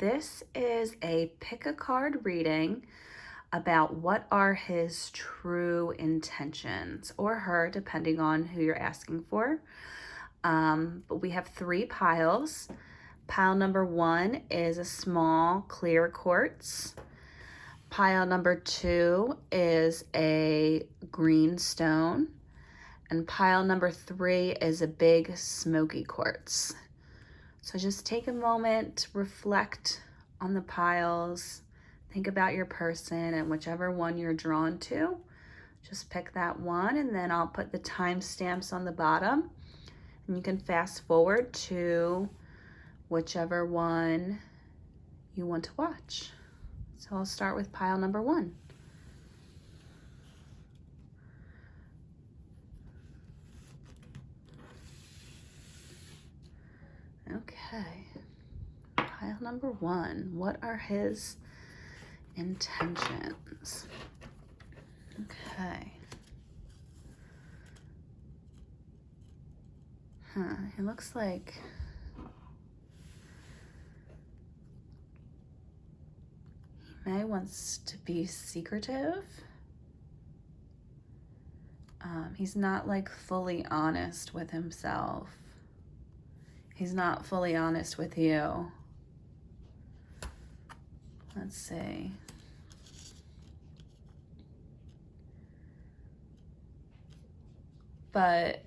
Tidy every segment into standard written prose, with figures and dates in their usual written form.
this is a pick a card reading about what are his true intentions, or her, depending on who you're asking for. But we have 3 piles. Pile number 1 is a small clear quartz. Pile number 2 is a green stone. And pile number 3 is a big smoky quartz. So just take a moment, reflect on the piles, think about your person, and whichever one you're drawn to, just pick that one, and then I'll put the timestamps on the bottom, and you can fast forward to whichever one you want to watch. So I'll start with pile number 1. Okay, pile number 1, what are his intentions? Okay. It looks like he may wants to be secretive. He's not like fully honest with himself. He's not fully honest with you. Let's see. But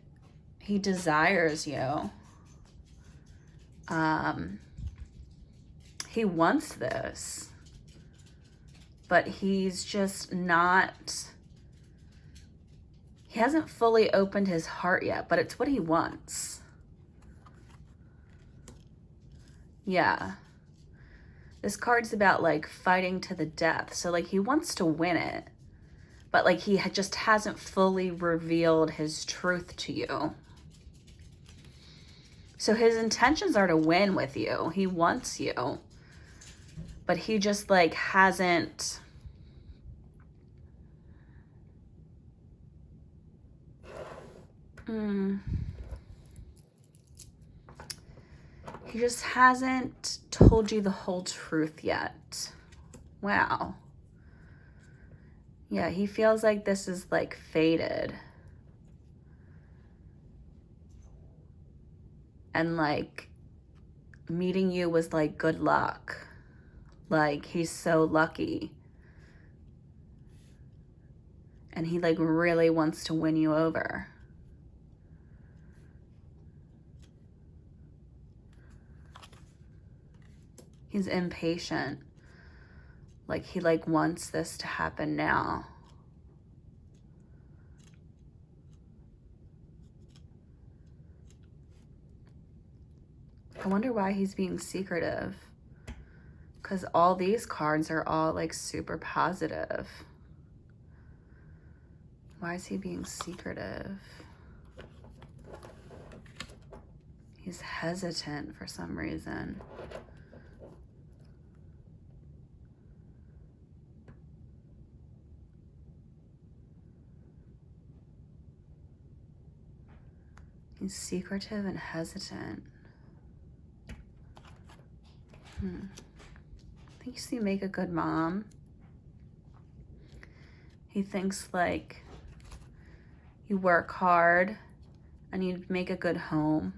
he desires you. He wants this, but he's just not, he hasn't fully opened his heart yet, but it's what he wants. Yeah. This card's about like fighting to the death. So like he wants to win it, but like he just hasn't fully revealed his truth to you. So his intentions are to win with you. He wants you, but he just like hasn't he just hasn't told you the whole truth yet. Wow. Yeah, he feels like this is like fated. And like meeting you was like good luck. Like he's so lucky. And he like really wants to win you over. He's impatient. Like he like wants this to happen now. I wonder why he's being secretive. Because all these cards are all like super positive. Why is he being secretive? He's hesitant for some reason. He's secretive and hesitant. Thinks you make a good mom. He thinks like you work hard and you make a good home.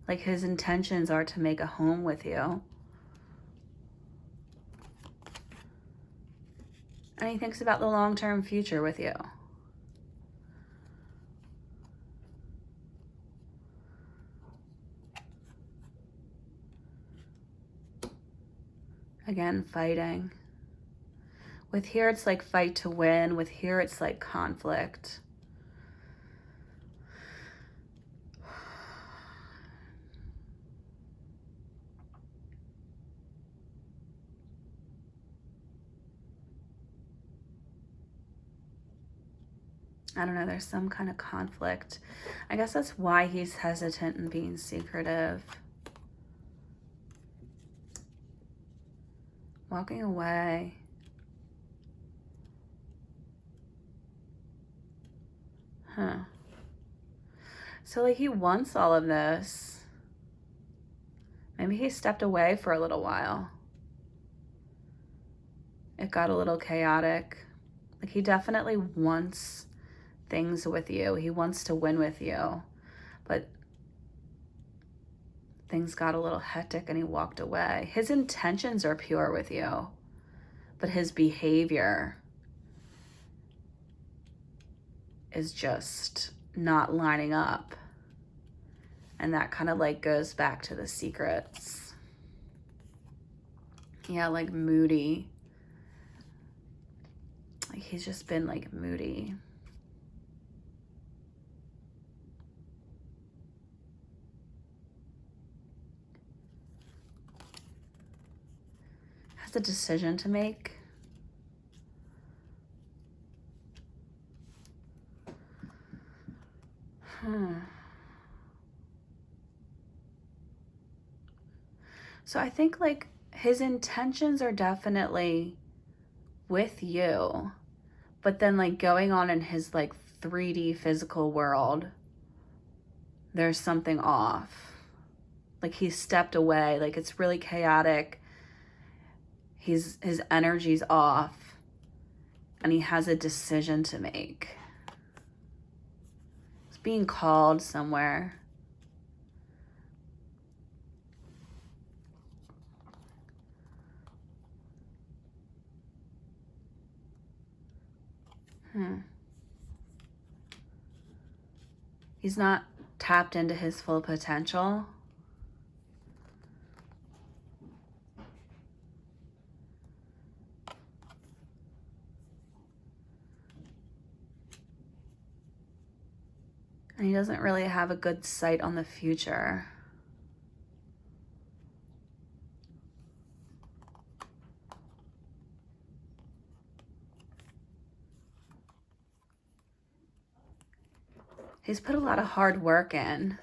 Like his intentions are to make a home with you. And he thinks about the long-term future with you. Again, fighting. With here, it's like fight to win. With here, it's like conflict. I don't know, there's some kind of conflict. I guess that's why he's hesitant and being secretive. Walking away. So like he wants all of this. Maybe he stepped away for a little while. It got a little chaotic. Like, he definitely wants things with you. He wants to win with you. But things got a little hectic and he walked away. His intentions are pure with you, but his behavior is just not lining up. And that kind of like goes back to the secrets. Yeah, like moody. Like, he's just been like moody. Has a decision to make. So I think like his intentions are definitely with you, but then like going on in his like 3D physical world, there's something off. Like, he stepped away. Like, it's really chaotic. His energy's off and he has a decision to make. He's being called somewhere. He's not tapped into his full potential. And he doesn't really have a good sight on the future. He's put a lot of hard work in.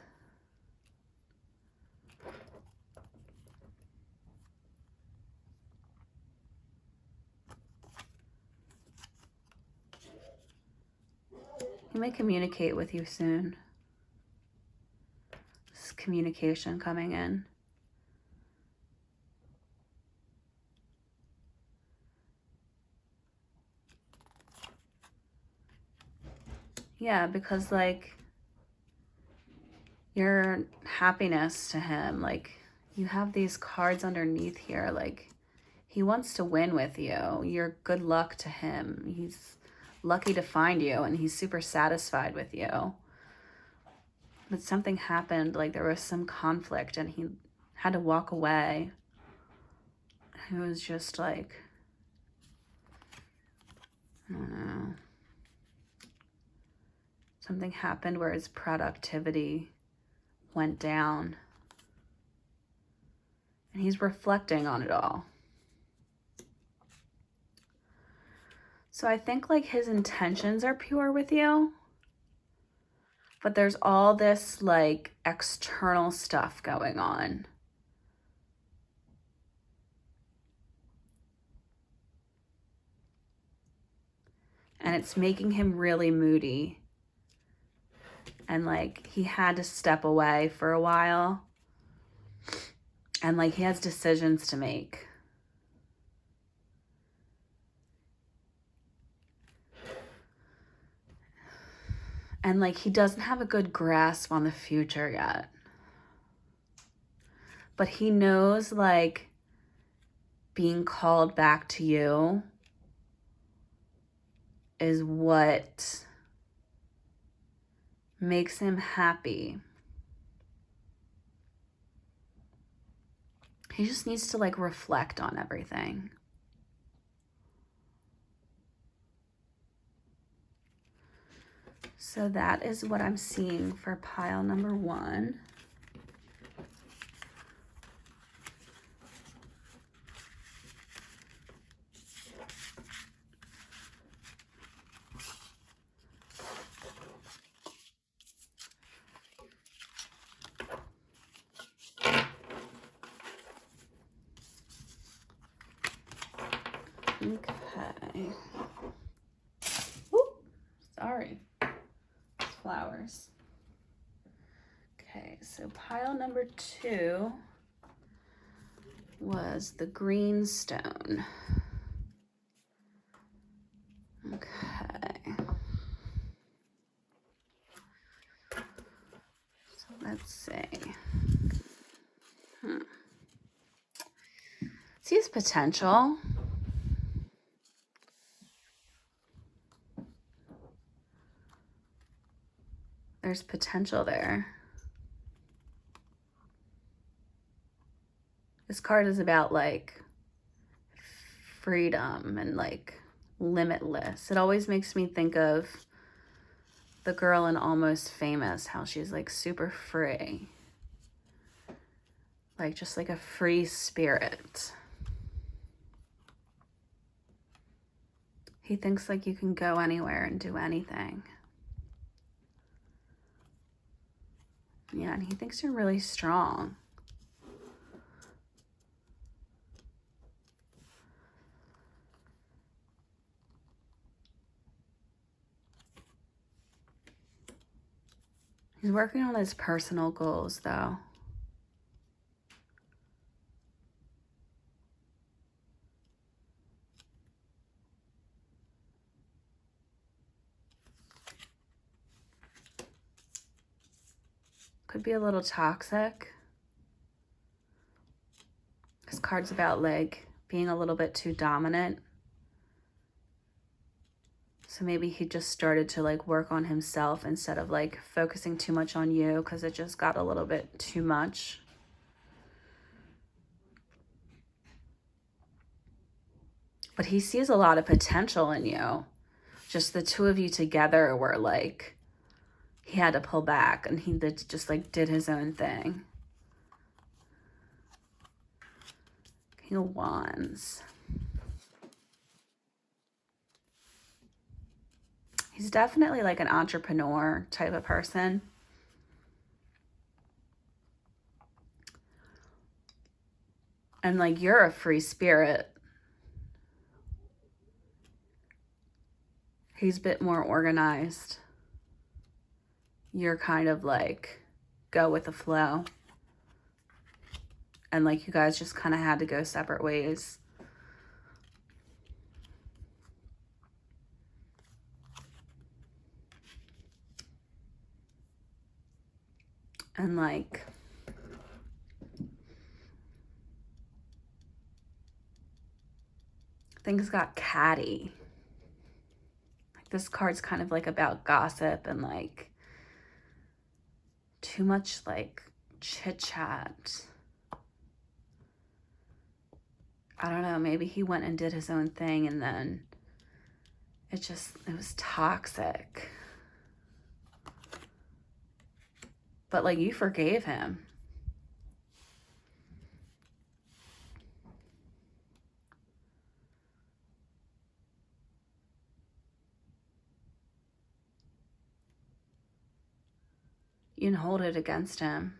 He may communicate with you soon. This communication coming in. Yeah, because like your happiness to him, like, you have these cards underneath here, like, he wants to win with you. You're good luck to him. He's lucky to find you and he's super satisfied with you. But something happened, like there was some conflict and he had to walk away. It was just like, I don't know. Something happened where his productivity went down. And he's reflecting on it all. So I think like his intentions are pure with you, but there's all this like external stuff going on. And it's making him really moody. And like he had to step away for a while. And like he has decisions to make. And like he doesn't have a good grasp on the future yet. But he knows like being called back to you is what makes him happy. He just needs to like reflect on everything. So that is what I'm seeing for pile number 1. Okay. Ooh, sorry. It's flowers. Okay, so pile number 2 was the green stone. Okay. So let's see. Sees potential. There's potential there. This card is about like freedom and like limitless. It always makes me think of the girl in Almost Famous, how she's like super free. Like just like a free spirit. He thinks like you can go anywhere and do anything. Yeah, and he thinks you're really strong. He's working on his personal goals, though. Could be a little toxic. This card's about like being a little bit too dominant. So maybe he just started to like work on himself instead of like focusing too much on you because it just got a little bit too much. But he sees a lot of potential in you. Just the two of you together were like, he had to pull back and he just like did his own thing. King of Wands. He's definitely like an entrepreneur type of person. And like you're a free spirit. He's a bit more organized. You're kind of like go with the flow. And like you guys just kind of had to go separate ways. And like things got catty. Like this card's kind of like about gossip and like too much like chit chat. I don't know, maybe he went and did his own thing and then it was toxic. But like you forgave him. You can hold it against him.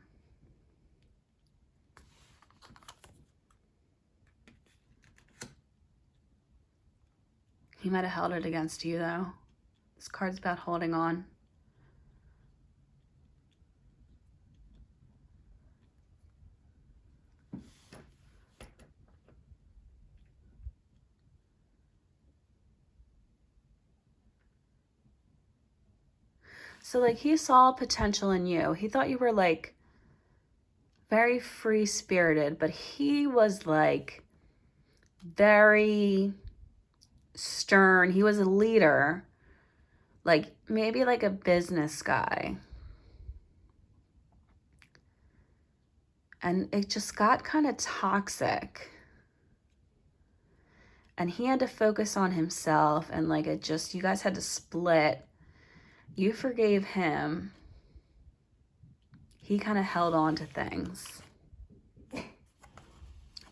He might have held it against you though. This card's about holding on. So like he saw potential in you. He thought you were like very free spirited, but he was like very stern. He was a leader, like maybe like a business guy. And it just got kind of toxic. And he had to focus on himself and like it just, you guys had to split. You forgave him. He kind of held on to things.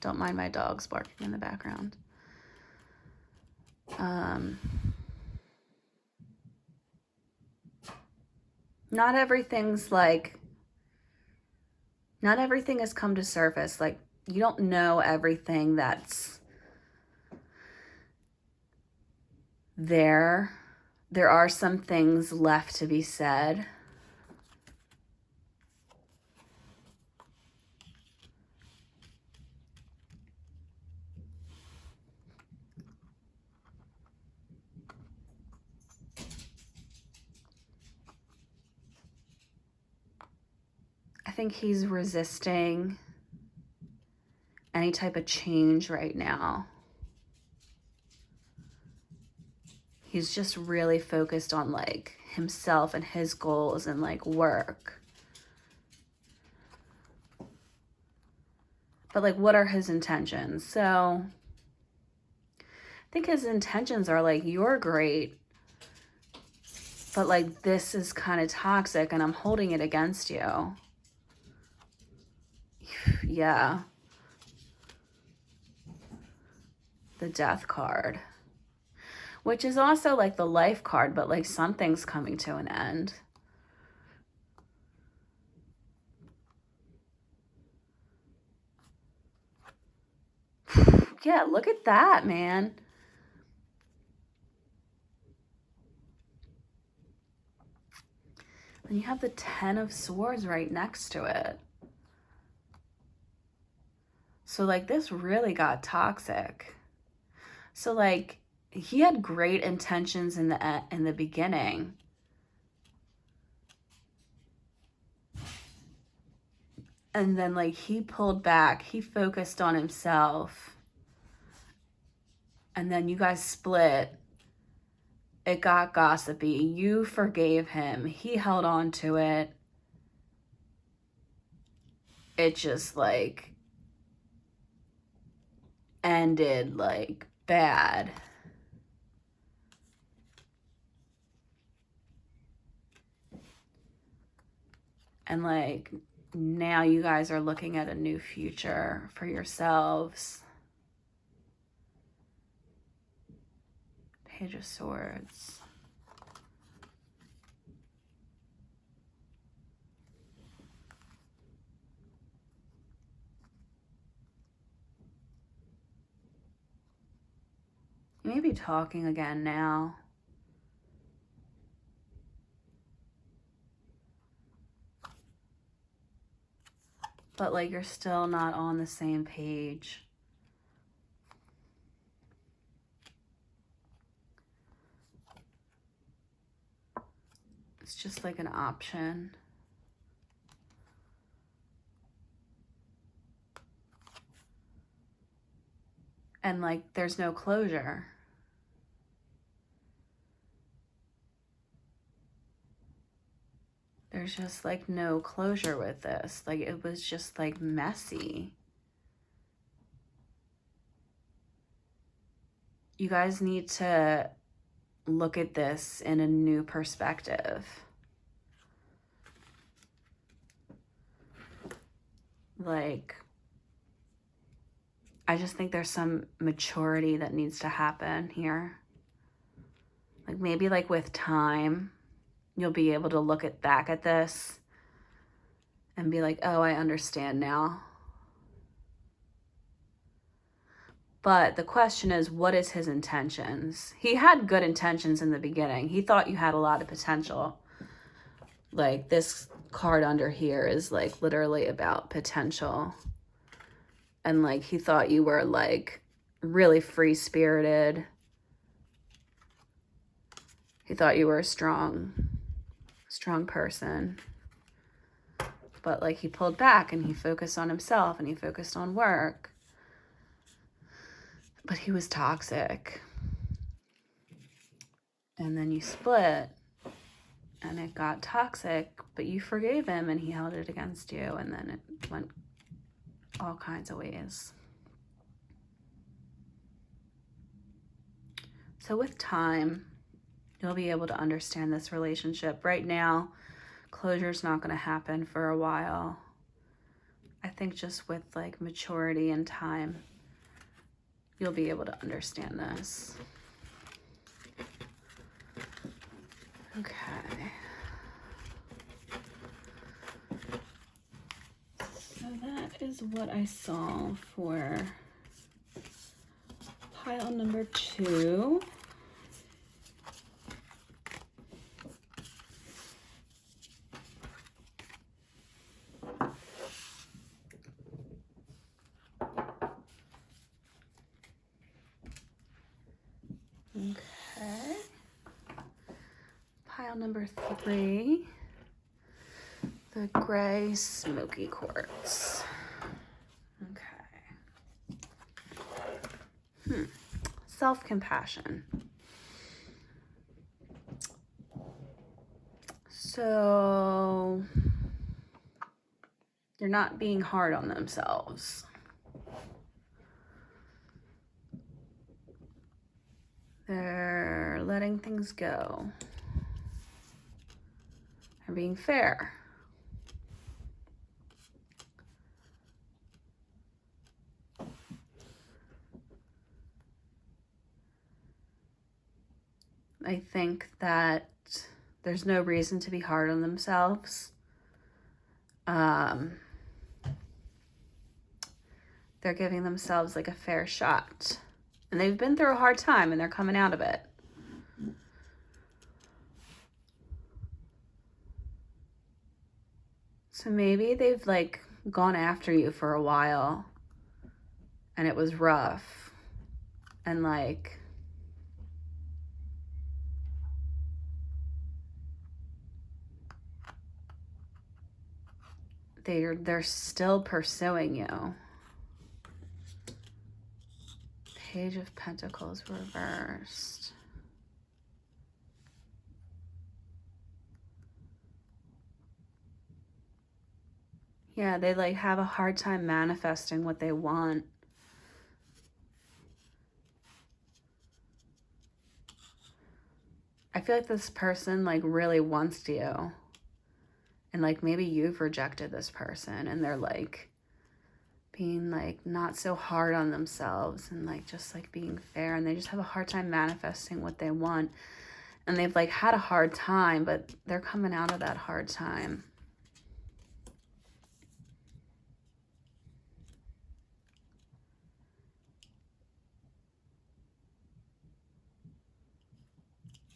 Don't mind my dogs barking in the background. Not everything has come to surface. Like you don't know everything that's there. There are some things left to be said. think he's resisting any type of change right now. He's just really focused on like himself and his goals and like work. But like, what are his intentions? So I think his intentions are like, you're great, but like, this is kind of toxic and I'm holding it against you. Yeah. The Death card. Which is also like the Life card, but like something's coming to an end. Yeah, look at that, man. And you have the 10 of Swords right next to it. So like, this really got toxic. So like, he had great intentions in the beginning. And then like, he pulled back, he focused on himself. And then you guys split. It got gossipy. You forgave him. He held on to it. It just like ended like bad. And like, now you guys are looking at a new future for yourselves. Page of Swords. You may be talking again now. But like, you're still not on the same page. It's just like an option. And like, there's no closure. There's just like no closure with this. Like, it was just like messy. You guys need to look at this in a new perspective. Like, I just think there's some maturity that needs to happen here. Like, maybe like with time, you'll be able to look back at this and be like, oh, I understand now. But the question is, what is his intentions? He had good intentions in the beginning. He thought you had a lot of potential. Like, this card under here is like literally about potential. And like, he thought you were like really free-spirited. He thought you were a strong person. But like, he pulled back and he focused on himself and he focused on work. But he was toxic. And then you split and it got toxic, but you forgave him and he held it against you, and then it went all kinds of ways. So with time, you'll be able to understand this relationship. Right now, closure's not going to happen for a while. I think just with like maturity and time, you'll be able to understand this. Okay. So that is what I saw for pile number 2. Okay. Pile number 3. The gray smoky quartz. Okay. Self-compassion. So they're not being hard on themselves. They're letting things go. They're being fair. I think that there's no reason to be hard on themselves. They're giving themselves like a fair shot. And they've been through a hard time and they're coming out of it. So maybe they've like gone after you for a while and it was rough. And like they're still pursuing you. Page of Pentacles reversed. Yeah, they like have a hard time manifesting what they want. I feel like this person like really wants you. And like maybe you've rejected this person and they're like being like not so hard on themselves and like just like being fair, and they just have a hard time manifesting what they want. And they've like had a hard time, but they're coming out of that hard time.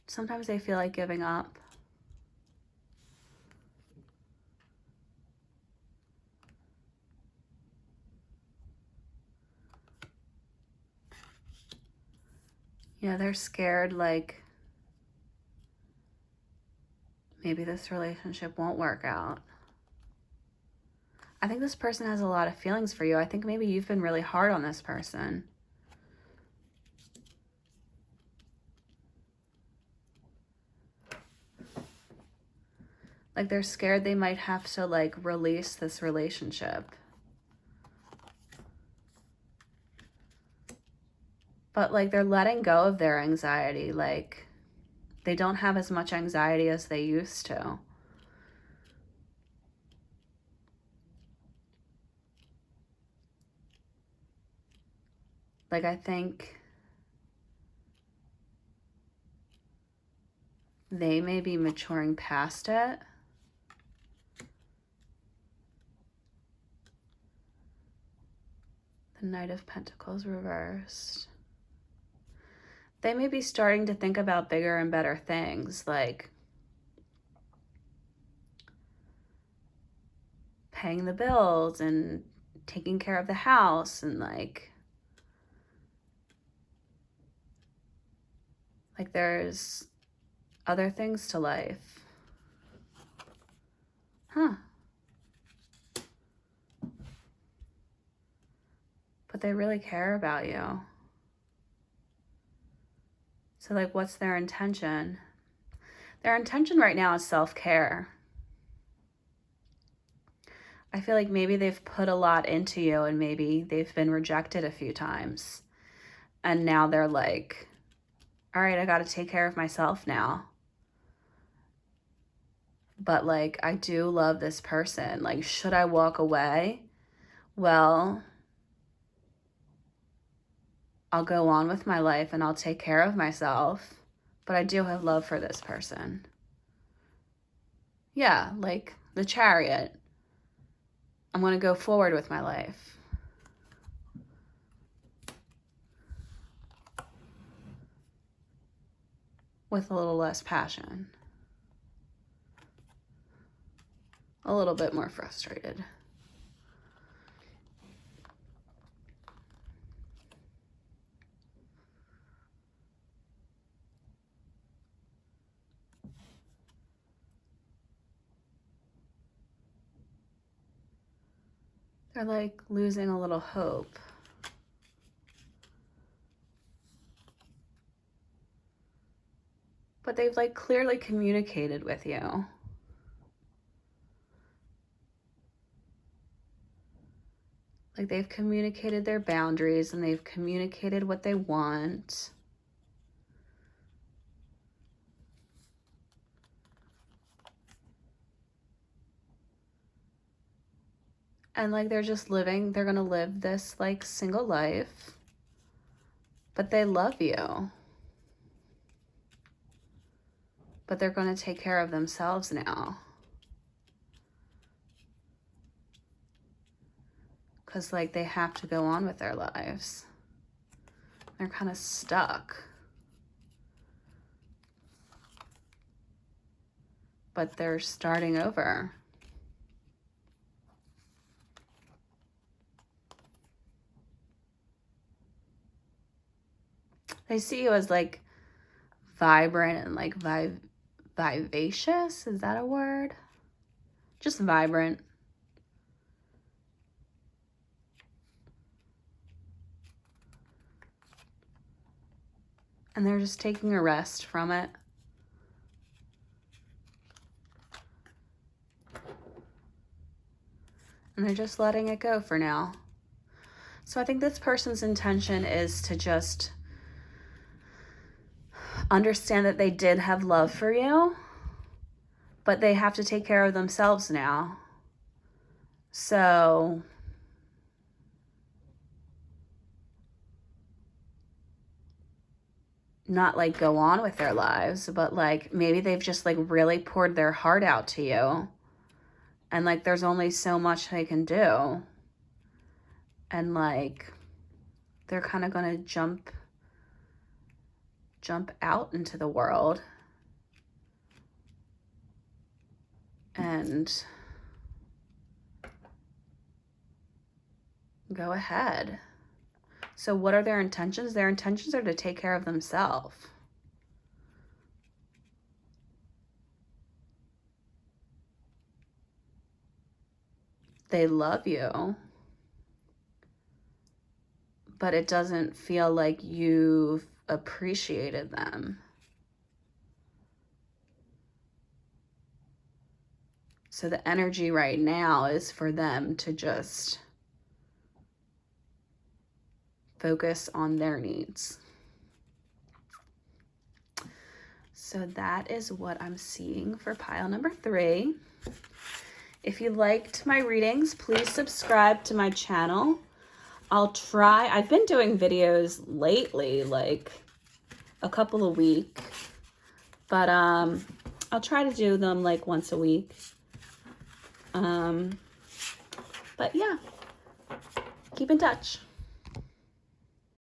Sometimes they feel like giving up. Yeah, they're scared like maybe this relationship won't work out. I think this person has a lot of feelings for you. I think maybe you've been really hard on this person. Like they're scared they might have to like release this relationship. But like they're letting go of their anxiety. Like they don't have as much anxiety as they used to. Like I think they may be maturing past it. The Knight of Pentacles reversed. They may be starting to think about bigger and better things, like paying the bills and taking care of the house and like there's other things to life. Huh. But they really care about you. So like, what's their intention? Their intention right now is self-care. I feel like maybe they've put a lot into you and maybe they've been rejected a few times. And now they're like, all right, I got to take care of myself now. But like, I do love this person. Like, should I walk away? Well, I'll go on with my life and I'll take care of myself. But I do have love for this person. Yeah, like the Chariot. I'm going to go forward with my life. With a little less passion. A little bit more frustrated. They're like losing a little hope. But they've like clearly communicated with you. Like they've communicated their boundaries and they've communicated what they want. And like they're just living, they're gonna live this like single life, but they love you. But they're gonna take care of themselves now. Because like they have to go on with their lives. They're kind of stuck. But they're starting over. They see you as like vibrant and like vivacious. Is that a word? Just vibrant. And they're just taking a rest from it. And they're just letting it go for now. So I think this person's intention is to just understand that they did have love for you, but they have to take care of themselves now. So not like go on with their lives, but like maybe they've just like really poured their heart out to you. And like there's only so much they can do. And like they're kind of going to jump out into the world and go ahead. So what are their intentions? Their intentions are to take care of themselves. They love you, but it doesn't feel like you've appreciated them. So the energy right now is for them to just focus on their needs. So that is what I'm seeing for pile number 3. If you liked my readings, please subscribe to my channel. I've been doing videos lately, like a couple a week, but I'll try to do them like once a week. But yeah, keep in touch.